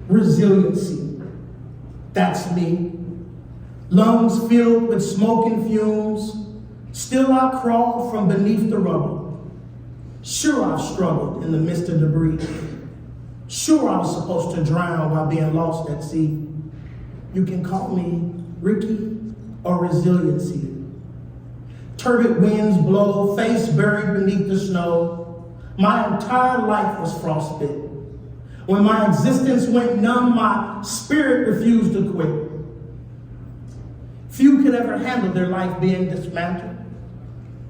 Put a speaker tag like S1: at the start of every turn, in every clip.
S1: Resiliency. That's me. Lungs filled with smoke and fumes. Still I crawl from beneath the rubble. Sure, I've struggled in the midst of debris. Sure, I was supposed to drown while being lost at sea. You can call me Ricky or Resiliency. Turbid winds blow, face buried beneath the snow. My entire life was frostbit. When my existence went numb, my spirit refused to quit. Few could ever handle their life being dismantled.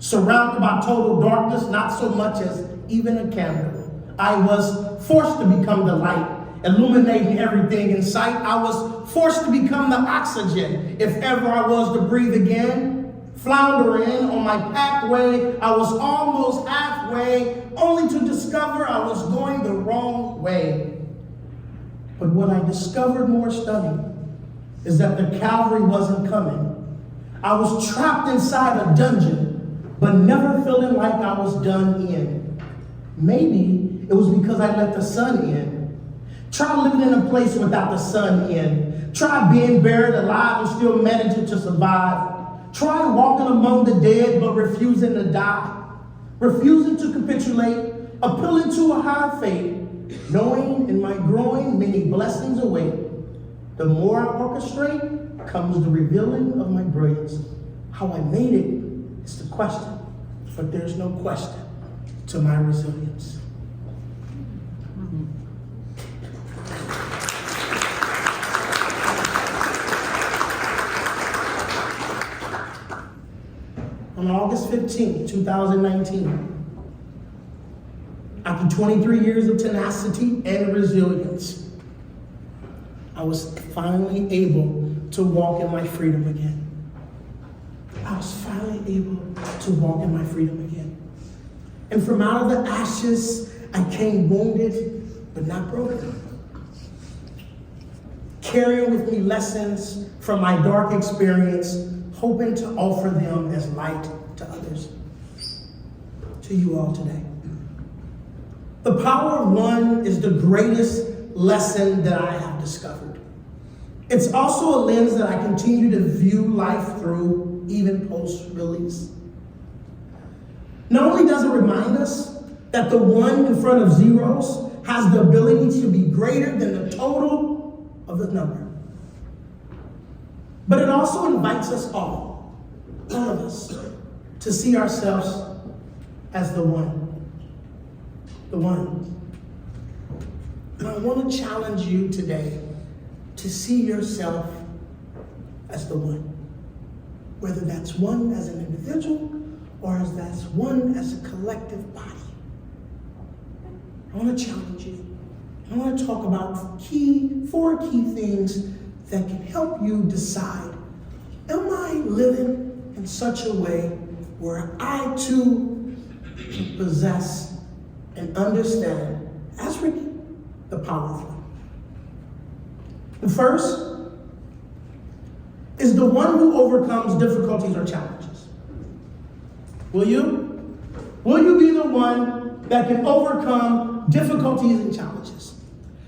S1: Surrounded by total darkness, not so much as even a candle. I was forced to become the light, illuminating everything in sight. I was forced to become the oxygen, if ever I was to breathe again. Floundering on my pathway, I was almost halfway, only to discover I was going the wrong way. But what I discovered more stunning is that the Calvary wasn't coming. I was trapped inside a dungeon, but never feeling like I was done in. Maybe it was because I let the sun in. Try living in a place without the sun in. Try being buried alive and still managing to survive. Try walking among the dead but refusing to die. Refusing to capitulate, appealing to a higher fate, knowing in my growing many blessings await. The more I orchestrate comes the revealing of my brilliance. How I made it is the question, but there's no question to my resilience. On August 15, 2019, after 23 years of tenacity and resilience, I was finally able to walk in my freedom again. I was finally able to walk in my freedom again. And from out of the ashes, I came wounded, but not broken. Carrying with me lessons from my dark experience, hoping to offer them as light to others. To you all today. The power of one is the greatest lesson that I have discovered. It's also a lens that I continue to view life through, even post-release. Not only does it remind us that the one in front of zeros has the ability to be greater than the total of the number, but it also invites us all of us, to see ourselves as the one. The one. And I want to challenge you today to see yourself as the one. Whether that's one as an individual or as that's one as a collective body. I want to challenge you. I want to talk about four key things that can help you decide, am I living in such a way where I too possess and understand, as Ricky, the power of one. The first is the one who overcomes difficulties or challenges. Will you? Will you be the one that can overcome difficulties and challenges?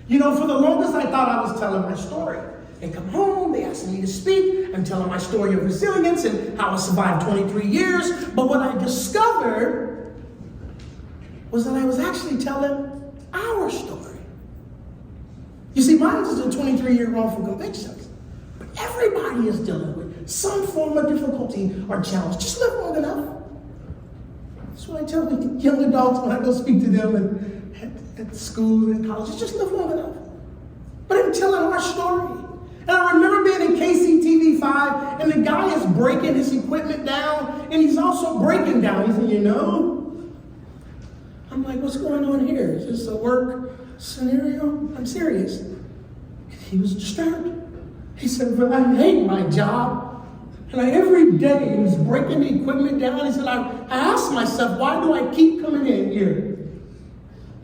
S1: You know, for the longest I thought I was telling my story. They come home, they ask me to speak, I'm telling my story of resilience and how I survived 23 years. But what I discovered was that I was actually telling our story. You see, mine is a 23-year wrongful conviction. But everybody is dealing with some form of difficulty or challenge. Just live long enough. That's what I tell the young adults when I go speak to them at schools and colleges. Just live long enough. But I'm telling our story. And I remember being in KCTV5, and the guy is breaking his equipment down, and he's also breaking down. He said, you know, I'm like, what's going on here? Is this a work scenario? I'm serious. He was disturbed. He said, well, I hate my job. And every day he was breaking the equipment down. He said, I asked myself, why do I keep coming in here?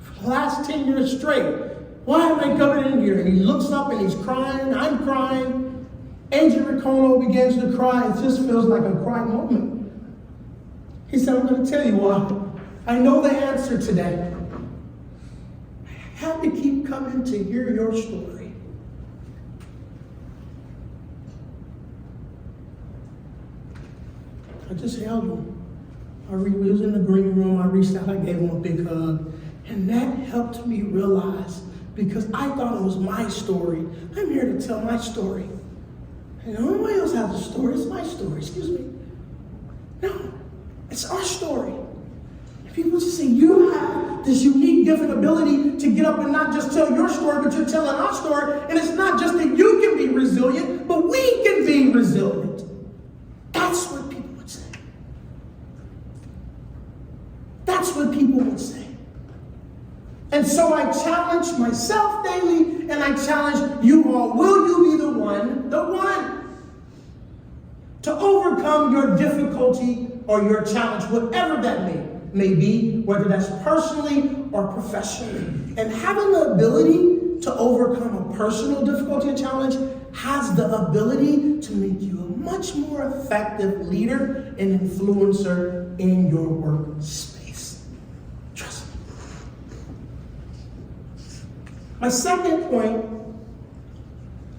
S1: For the last 10 years straight. Why am I coming in here? And he looks up and he's crying. I'm crying. Andrew Koehn begins to cry. It just feels like a cry moment. He said, I'm going to tell you why. I know the answer today. I have to keep coming to hear your story. just held him. We was in the green room. I reached out, I gave him a big hug. And that helped me realize, because I thought it was my story. I'm here to tell my story. And nobody else has a story. It's my story. Excuse me. No, it's our story. People just say, you have this unique gift and ability to get up and not just tell your story, but you're telling our story. And it's not just that you can be resilient, but we can be resilient. That's what people would say. That's what people would say. And so I challenge myself daily, and I challenge you all. Will you be the one to overcome your difficulty or your challenge, whatever that may be, whether that's personally or professionally? And having the ability to overcome a personal difficulty or challenge has the ability to make you a much more effective leader and influencer in your workspace. Trust me. My second point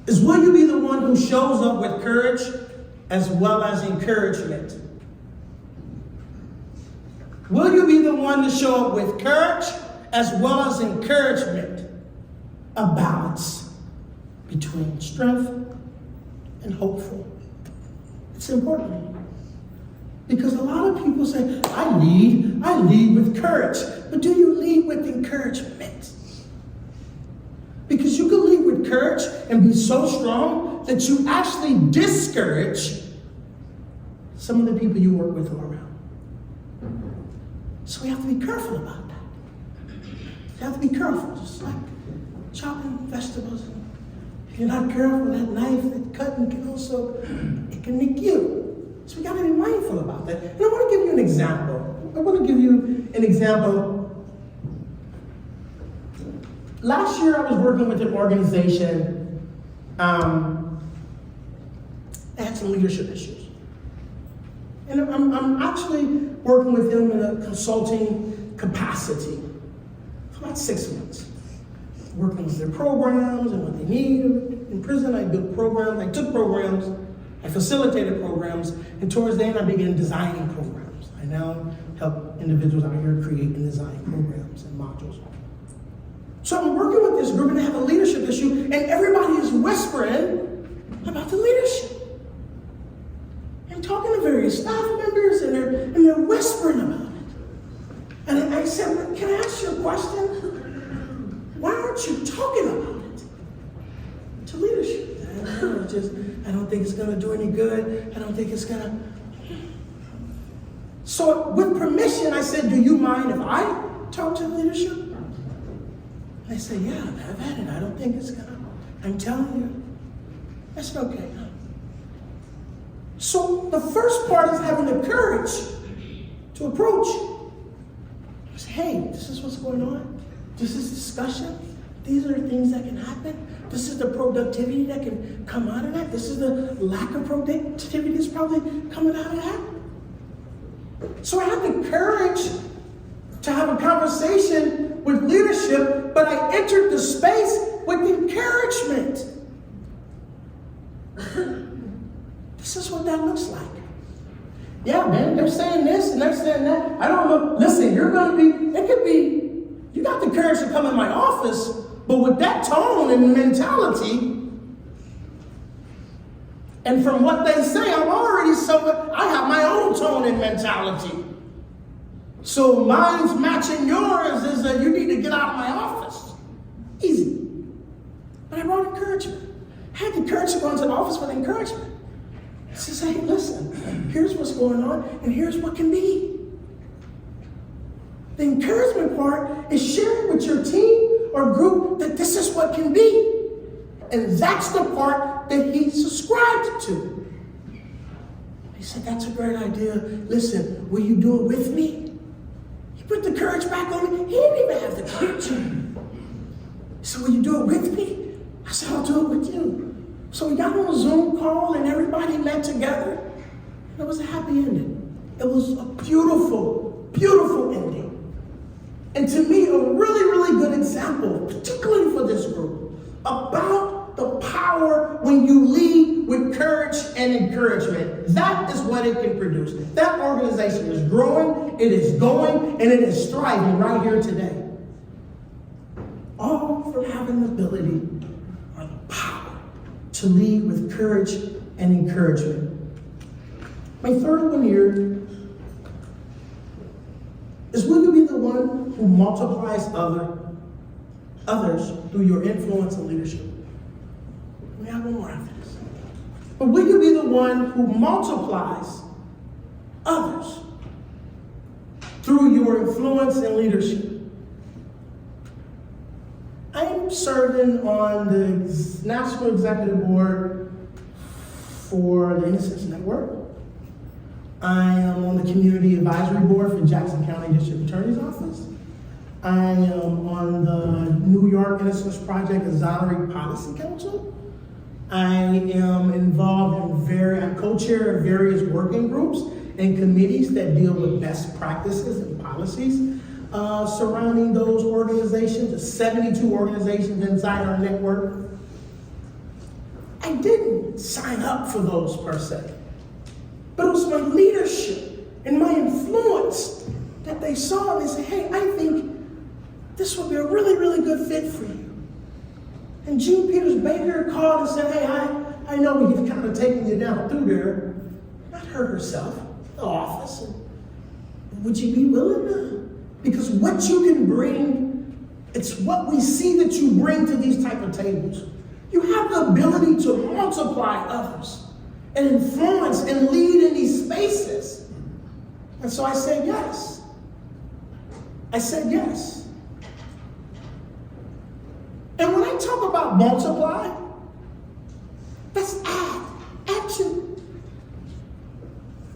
S1: is, will you be the one who shows up with courage as well as encouragement? Will you be the one to show up with courage as well as encouragement? A balance between strength and hopeful. It's important. Because a lot of people say, I lead with courage. But do you lead with encouragement? Because you can lead with courage and be so strong that you actually discourage some of the people you work with or around. So we have to be careful about that. You have to be careful, just like chopping vegetables. If you're not careful, that knife, that cutting can also, it can nick you. So we got to be mindful about that. And I want to give you an example. Last year I was working with an organization. I had some leadership issues. And I'm actually working with them in a consulting capacity for about 6 months. Working with their programs and what they need. In prison, I built programs, I took programs, I facilitated programs, and towards the end, I began designing programs. I now help individuals out here create and design programs and modules. So I'm working with this group, and they have a leadership issue, and everybody is whispering about the leadership. I'm talking to various staff members, and they're whispering about it. And I said, can I ask you a question? Why aren't you talking about it to leadership? I don't think it's going to do any good. I don't think it's going to. So with permission, I said, do you mind if I talk to leadership? And they said, yeah, have at it. I don't think it's going to. I'm telling you. I said, okay. So the first part is having the courage to approach. I say, hey, this is what's going on. This is discussion. These are things that can happen. This is the productivity that can come out of that. This is the lack of productivity that's probably coming out of that. So I had the courage to have a conversation with leadership, but I entered the space with encouragement. This is what that looks like. Yeah, man, they're saying this and they're saying that. I don't know. Listen, you're going to be, it could be, you got the courage to come in my office, but with that tone and mentality, and from what they say, I'm already I have my own tone and mentality. So mine's matching yours is that you need to get out of my office. Easy. But I brought encouragement. I had the courage to go into the office with encouragement. She says, hey, listen, here's what's going on, and here's what can be. The encouragement part is sharing with your team or group that this is what can be. And that's the part that he subscribed to. He said, that's a great idea. Listen, will you do it with me? He put the courage back on me. He didn't even have the courage. He said, will you do it with me? I said, I'll do it with you. So we got on a Zoom call and everybody met together. And it was a happy ending. It was a beautiful, beautiful ending. And to me, a really, really good example, particularly for this group, about the power when you lead with courage and encouragement, that is what it can produce. That organization is growing, it is going, and it is thriving right here today. All from having the ability or the power to lead with courage and encouragement. My third one here is, will you be the one who multiplies others through your influence and leadership? We have one more after this. But will you be the one who multiplies others through your influence and leadership? I'm serving on the National Executive Board for the Innocence Network. I am on the Community Advisory Board for Jackson County District Attorney's Office. I am on the New York Innocence Project Exonerate Policy Council. I am involved in I co-chair various working groups and committees that deal with best practices and policies surrounding those organizations, the 72 organizations inside our network. I didn't sign up for those per se, but it was my leadership and my influence that they saw and they said, hey, I think this would be a really, really good fit for you. And Gene Peters Baker called and said, hey, I know we've kind of taken you down through there. Not her herself, the office. And would you be willing to? Because what you can bring, it's what we see that you bring to these type of tables. You have the ability to multiply others and influence and lead in these spaces. And so I said yes. I said yes. And when I talk about multiply, that's action.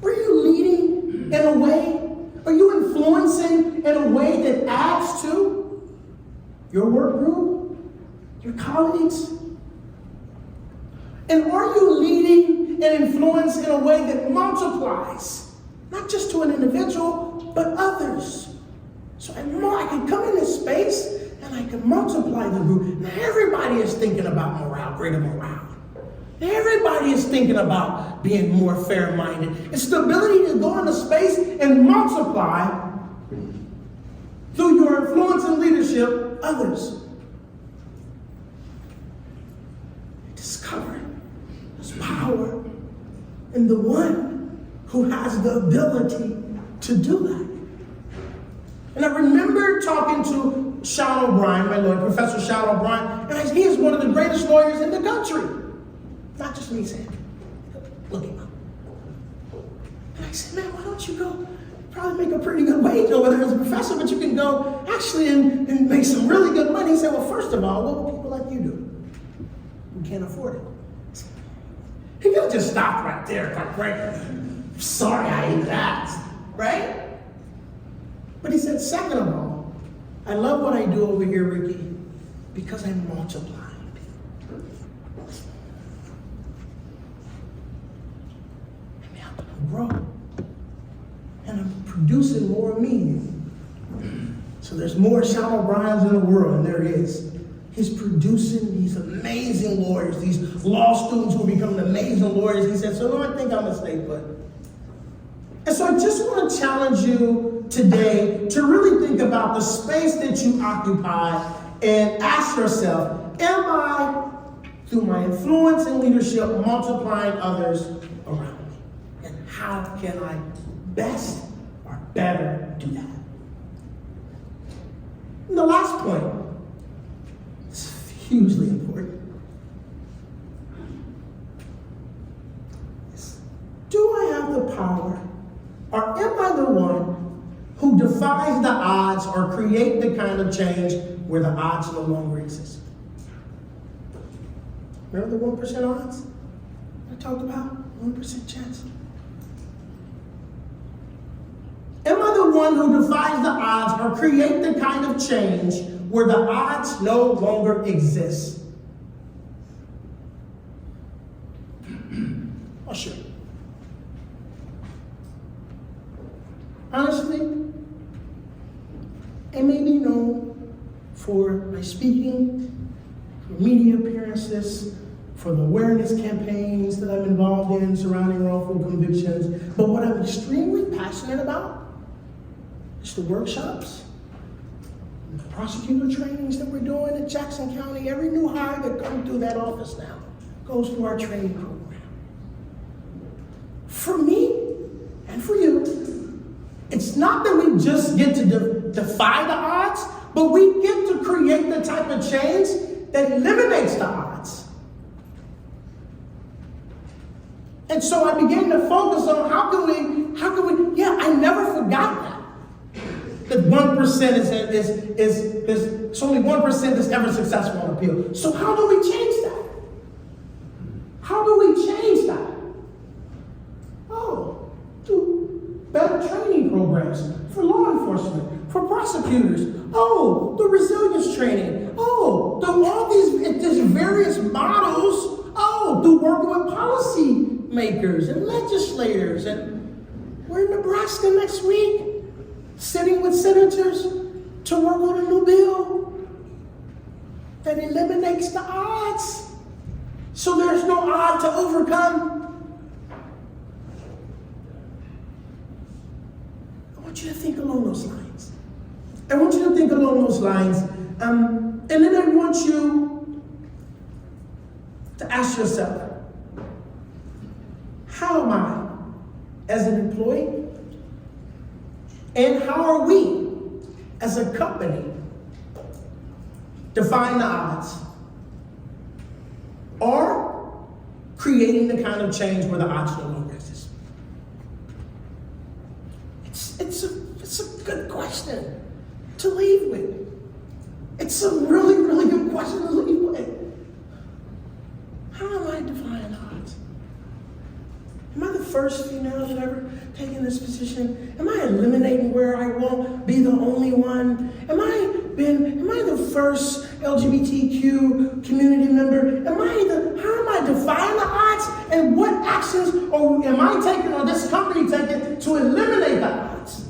S1: Are you leading in a way? Are you influencing in a way that adds to your work group, your colleagues? And are you leading and influence in a way that multiplies, not just to an individual, but others? So I can come in this space and I can multiply the group. Now everybody is thinking about morale, greater morale. Everybody is thinking about being more fair-minded. It's the ability to go into space and multiply through your influence and leadership others. Discover His power in the one who has the ability to do that. And I remember talking to Sean O'Brien, my lawyer, Professor Sean O'Brien, and he is one of the greatest lawyers in the country. Not just me saying, look him up. And I said, man, why don't you go? Probably make a pretty good wage over there as a professor, but you can go actually and make some really good money. He said, well, first of all, what will people like you do? We can't afford it. He could have just stopped right there, quite frankly. Sorry, I ain't that, right? But he said, second of all, I love what I do over here, Ricky, because I multiply. Grow. And I'm producing more of me. So there's more Sean O'Briens in the world, and there is. He's producing these amazing lawyers, these law students who are becoming amazing lawyers. He said, so no, I think I'm going to stay put. And so I just want to challenge you today to really think about the space that you occupy and ask yourself, am I, through my influence and leadership, multiplying others around me? And how can I best or better do that? And the last point is hugely important. Do I have the power, or am I the one who defies the odds or create the kind of change where the odds no longer exist? Remember the 1% odds I talked about? 1% chance. Am I the one who defies the odds or create the kind of change where the odds no longer exist? Oh, sure. Honestly, I may be known for my speaking, for media appearances, for the awareness campaigns that I'm involved in surrounding wrongful convictions. But what I'm extremely passionate about is the workshops, and the prosecutor trainings that we're doing in Jackson County. Every new hire that comes through that office now goes through our training program. For me and for you, it's not that we just get to defy the odds, but we get to create the type of change that eliminates the odds. And so I began to focus on how can we, yeah, I never forgot that 1% it's only 1% that's ever successful on appeal. So how do we change that? How do we change that? Oh, through better training programs for law enforcement, for prosecutors. Oh, the resilience training. Oh, all these various models. Oh, through working with policy makers and legislators. And we're in Nebraska next week, sitting with senators to work on a new bill that eliminates the odds. So there's no odd to overcome. I want you to think along those lines. I want you to think along those lines. And then I want you to ask yourself, how am I as an employee? And how are we as a company defying the odds? Or creating the kind of change where the odds no longer exist? It's a good question to leave with. It's a really, really good question to leave with. How am I defying odds? Am I the first female that ever taken this position? Am I eliminating where I won't be the only one? Am I the first LGBTQ community member? How am I defying the odds? And what actions am I taking or this company taking to eliminate the odds?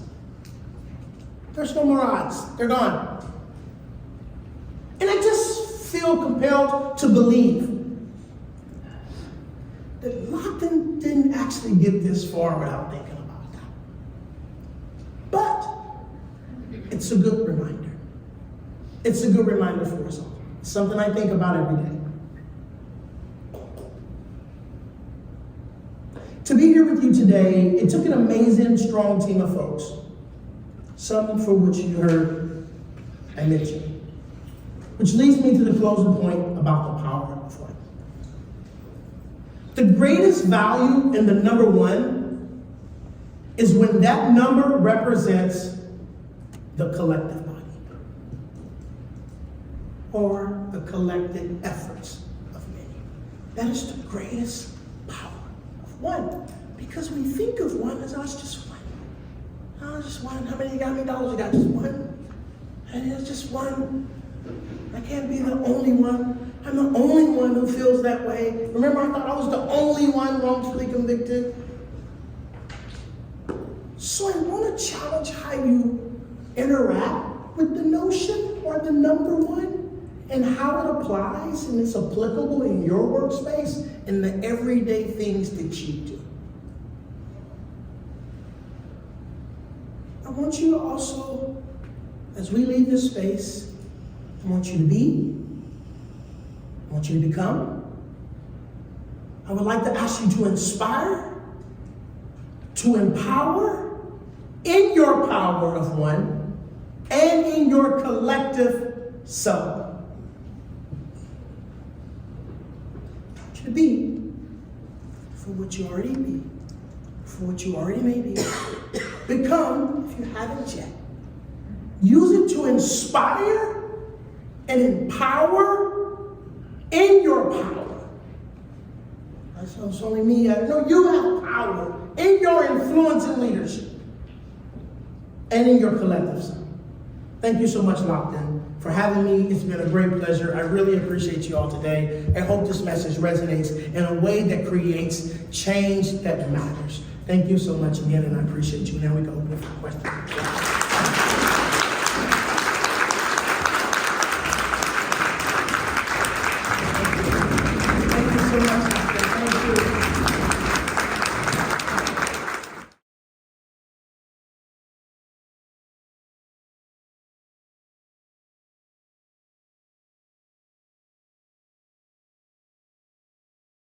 S1: There's no more odds. They're gone. And I just feel compelled to believe that Lockton didn't actually get this far without thinking about that. But it's a good reminder. It's a good reminder for us all. It's something I think about every day. To be here with you today, it took an amazing, strong team of folks. Some for which you heard I mentioned. Which leads me to the closing point about the power of one. The greatest value in the number one is when that number represents the collective body or the collective efforts of many. That is the greatest power of one, because we think of one as us just one. Oh, just one. How many you got? How many dollars you got? Just one. And it's just one. I can't be the only one. I'm the only one who feels that way. Remember, I thought I was the only one wrongfully convicted. So I want to challenge how you interact with the notion or the number one and how it applies and it's applicable in your workspace and the everyday things that you do. I want you to also, as we leave this space, I want you to be, I want you to become. I would like to ask you to inspire, to empower in your power of one and in your collective self. I want you to be for what you already be, for what you already may be. Become, if you haven't yet. Use it to inspire and empower in your power. That's only me. No, you have power in your influence and leadership and in your collective self. Thank you so much, Lockton, for having me. It's been a great pleasure. I really appreciate you all today. I hope this message resonates in a way that creates change that matters. Thank you so much again, and I appreciate you. Now we can open it for questions.